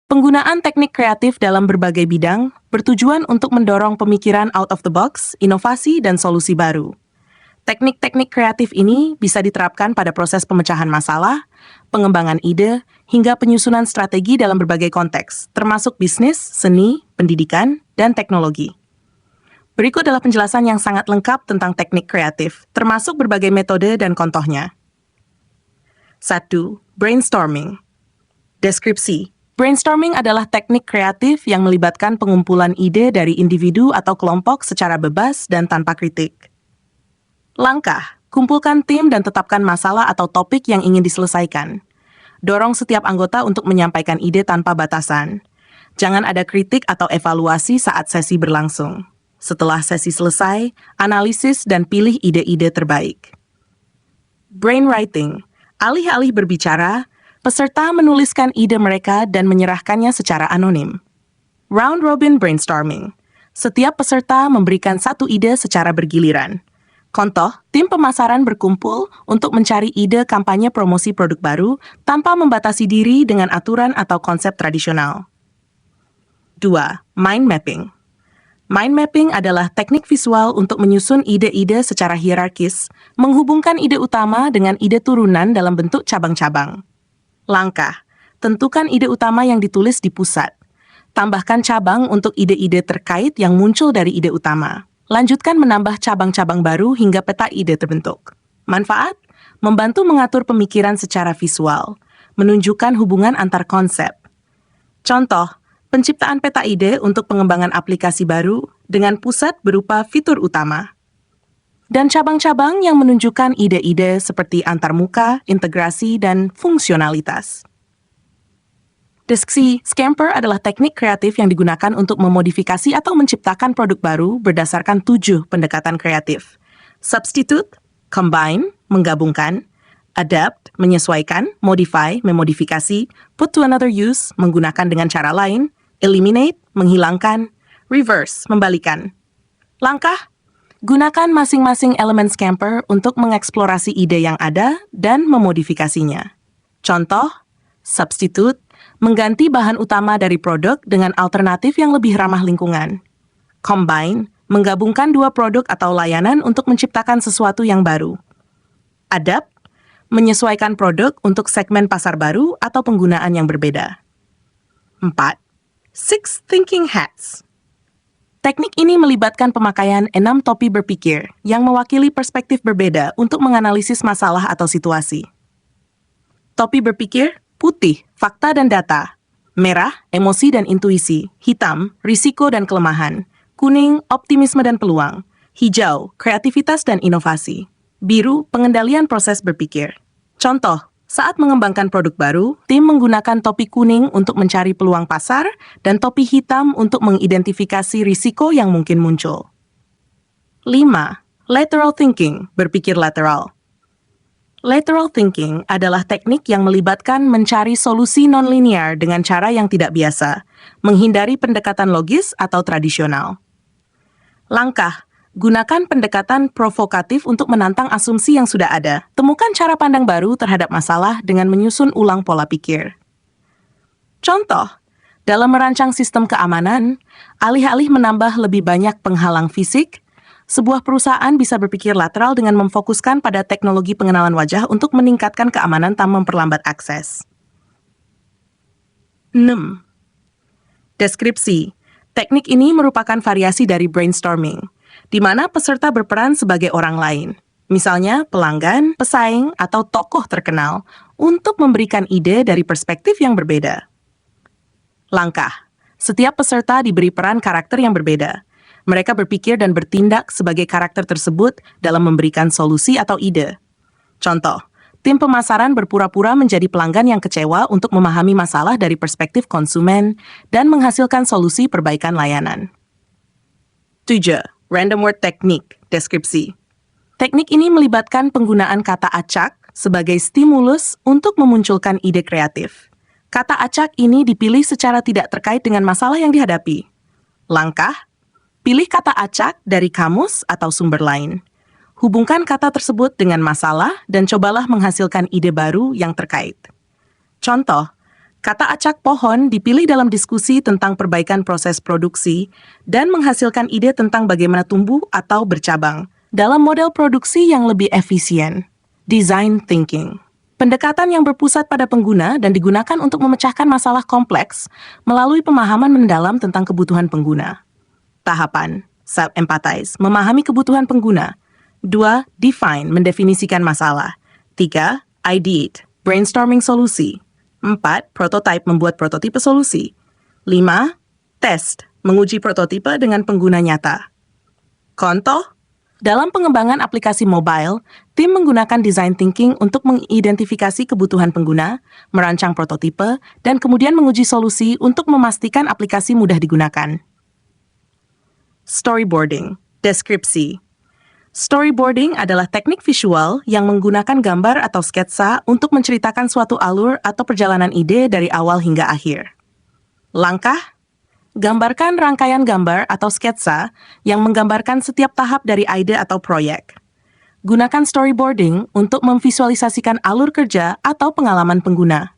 Penggunaan teknik kreatif dalam berbagai bidang bertujuan untuk mendorong pemikiran out of the box, inovasi, dan solusi baru. Teknik-teknik kreatif ini bisa diterapkan pada proses pemecahan masalah, pengembangan ide, hingga penyusunan strategi dalam berbagai konteks, termasuk bisnis, seni, pendidikan, dan teknologi. Berikut adalah penjelasan yang sangat lengkap tentang teknik kreatif, termasuk berbagai metode dan contohnya. 1. Brainstorming. Deskripsi. Brainstorming adalah teknik kreatif yang melibatkan pengumpulan ide dari individu atau kelompok secara bebas dan tanpa kritik. Langkah, kumpulkan tim dan tetapkan masalah atau topik yang ingin diselesaikan. Dorong setiap anggota untuk menyampaikan ide tanpa batasan. Jangan ada kritik atau evaluasi saat sesi berlangsung. Setelah sesi selesai, analisis dan pilih ide-ide terbaik. Brainwriting. Alih-alih berbicara, peserta menuliskan ide mereka dan menyerahkannya secara anonim. Round Robin Brainstorming. Setiap peserta memberikan satu ide secara bergiliran. Contoh, tim pemasaran berkumpul untuk mencari ide kampanye promosi produk baru tanpa membatasi diri dengan aturan atau konsep tradisional. 2. Mind mapping. Mind mapping adalah teknik visual untuk menyusun ide-ide secara hierarkis, menghubungkan ide utama dengan ide turunan dalam bentuk cabang-cabang. Langkah, tentukan ide utama yang ditulis di pusat. Tambahkan cabang untuk ide-ide terkait yang muncul dari ide utama. Lanjutkan menambah cabang-cabang baru hingga peta ide terbentuk. Manfaat, membantu mengatur pemikiran secara visual, menunjukkan hubungan antar konsep. Contoh, penciptaan peta ide untuk pengembangan aplikasi baru dengan pusat berupa fitur utama. Dan cabang-cabang yang menunjukkan ide-ide seperti antarmuka, integrasi, dan fungsionalitas. Deskripsi Scamper adalah teknik kreatif yang digunakan untuk memodifikasi atau menciptakan produk baru berdasarkan 7 pendekatan kreatif. Substitute, combine, menggabungkan, adapt, menyesuaikan, modify, memodifikasi, put to another use, menggunakan dengan cara lain, eliminate, menghilangkan, reverse, membalikan. Langkah, gunakan masing-masing elemen Scamper untuk mengeksplorasi ide yang ada dan memodifikasinya. Contoh, substitute, mengganti bahan utama dari produk dengan alternatif yang lebih ramah lingkungan. Combine, menggabungkan 2 produk atau layanan untuk menciptakan sesuatu yang baru. Adapt, menyesuaikan produk untuk segmen pasar baru atau penggunaan yang berbeda. 4. 6 Thinking Hats. Teknik ini melibatkan pemakaian 6 topi berpikir yang mewakili perspektif berbeda untuk menganalisis masalah atau situasi. Topi berpikir, putih, fakta dan data. Merah, emosi dan intuisi. Hitam, risiko dan kelemahan. Kuning, optimisme dan peluang. Hijau, kreativitas dan inovasi. Biru, pengendalian proses berpikir. Contoh, saat mengembangkan produk baru, tim menggunakan topi kuning untuk mencari peluang pasar dan topi hitam untuk mengidentifikasi risiko yang mungkin muncul. 5. Lateral thinking, berpikir lateral. Lateral thinking adalah teknik yang melibatkan mencari solusi nonlinear dengan cara yang tidak biasa, menghindari pendekatan logis atau tradisional. Langkah, gunakan pendekatan provokatif untuk menantang asumsi yang sudah ada. Temukan cara pandang baru terhadap masalah dengan menyusun ulang pola pikir. Contoh, dalam merancang sistem keamanan, alih-alih menambah lebih banyak penghalang fisik, sebuah perusahaan bisa berpikir lateral dengan memfokuskan pada teknologi pengenalan wajah untuk meningkatkan keamanan tanpa memperlambat akses. 6. Deskripsi. Teknik ini merupakan variasi dari brainstorming, di mana peserta berperan sebagai orang lain, misalnya pelanggan, pesaing, atau tokoh terkenal, untuk memberikan ide dari perspektif yang berbeda. Langkah. Setiap peserta diberi peran karakter yang berbeda. Mereka berpikir dan bertindak sebagai karakter tersebut dalam memberikan solusi atau ide. Contoh, tim pemasaran berpura-pura menjadi pelanggan yang kecewa untuk memahami masalah dari perspektif konsumen dan menghasilkan solusi perbaikan layanan. 7. Random word technique, deskripsi. Teknik ini melibatkan penggunaan kata acak sebagai stimulus untuk memunculkan ide kreatif. Kata acak ini dipilih secara tidak terkait dengan masalah yang dihadapi. Langkah, pilih kata acak dari kamus atau sumber lain. Hubungkan kata tersebut dengan masalah dan cobalah menghasilkan ide baru yang terkait. Contoh, Kata acak pohon dipilih dalam diskusi tentang perbaikan proses produksi dan menghasilkan ide tentang bagaimana tumbuh atau bercabang dalam model produksi yang lebih efisien. Design thinking. Pendekatan yang berpusat pada pengguna dan digunakan untuk memecahkan masalah kompleks melalui pemahaman mendalam tentang kebutuhan pengguna. Tahapan. Empathize, memahami kebutuhan pengguna. 2. Define, mendefinisikan masalah. 3. Ideate, brainstorming solusi. 4. Prototype, membuat prototipe solusi. 5. Test, menguji prototipe dengan pengguna nyata. Contoh, dalam pengembangan aplikasi mobile, tim menggunakan design thinking untuk mengidentifikasi kebutuhan pengguna, merancang prototipe, dan kemudian menguji solusi untuk memastikan aplikasi mudah digunakan. Storyboarding, deskripsi. Storyboarding adalah teknik visual yang menggunakan gambar atau sketsa untuk menceritakan suatu alur atau perjalanan ide dari awal hingga akhir. Langkah: gambarkan rangkaian gambar atau sketsa yang menggambarkan setiap tahap dari ide atau proyek. Gunakan storyboarding untuk memvisualisasikan alur kerja atau pengalaman pengguna.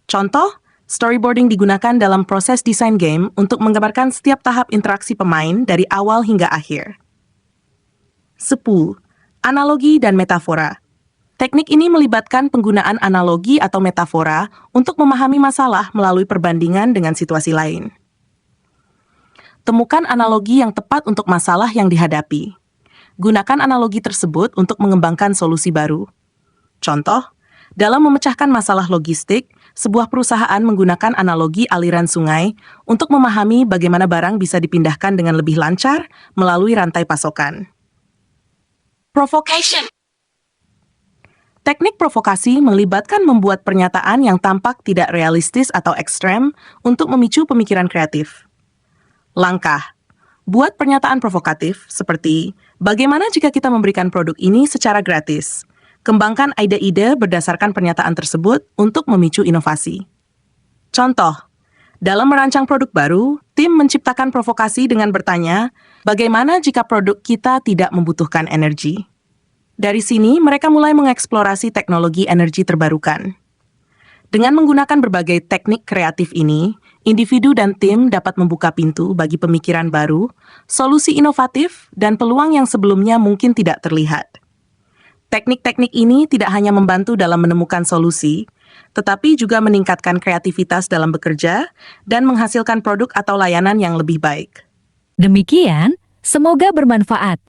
Contoh, storyboarding digunakan dalam proses desain game untuk menggambarkan setiap tahap interaksi pemain dari awal hingga akhir. 10. Analogi dan metafora. Teknik ini melibatkan penggunaan analogi atau metafora untuk memahami masalah melalui perbandingan dengan situasi lain. Temukan analogi yang tepat untuk masalah yang dihadapi. Gunakan analogi tersebut untuk mengembangkan solusi baru. Contoh, dalam memecahkan masalah logistik, sebuah perusahaan menggunakan analogi aliran sungai untuk memahami bagaimana barang bisa dipindahkan dengan lebih lancar melalui rantai pasokan. Provocation. Teknik provokasi melibatkan membuat pernyataan yang tampak tidak realistis atau ekstrem untuk memicu pemikiran kreatif. Langkah: buat pernyataan provokatif seperti, bagaimana jika kita memberikan produk ini secara gratis? Kembangkan ide-ide berdasarkan pernyataan tersebut untuk memicu inovasi. Contoh, dalam merancang produk baru, tim menciptakan provokasi dengan bertanya, bagaimana jika produk kita tidak membutuhkan energi? Dari sini, mereka mulai mengeksplorasi teknologi energi terbarukan. Dengan menggunakan berbagai teknik kreatif ini, individu dan tim dapat membuka pintu bagi pemikiran baru, solusi inovatif, dan peluang yang sebelumnya mungkin tidak terlihat. Teknik-teknik ini tidak hanya membantu dalam menemukan solusi, tetapi juga meningkatkan kreativitas dalam bekerja dan menghasilkan produk atau layanan yang lebih baik. Demikian, semoga bermanfaat.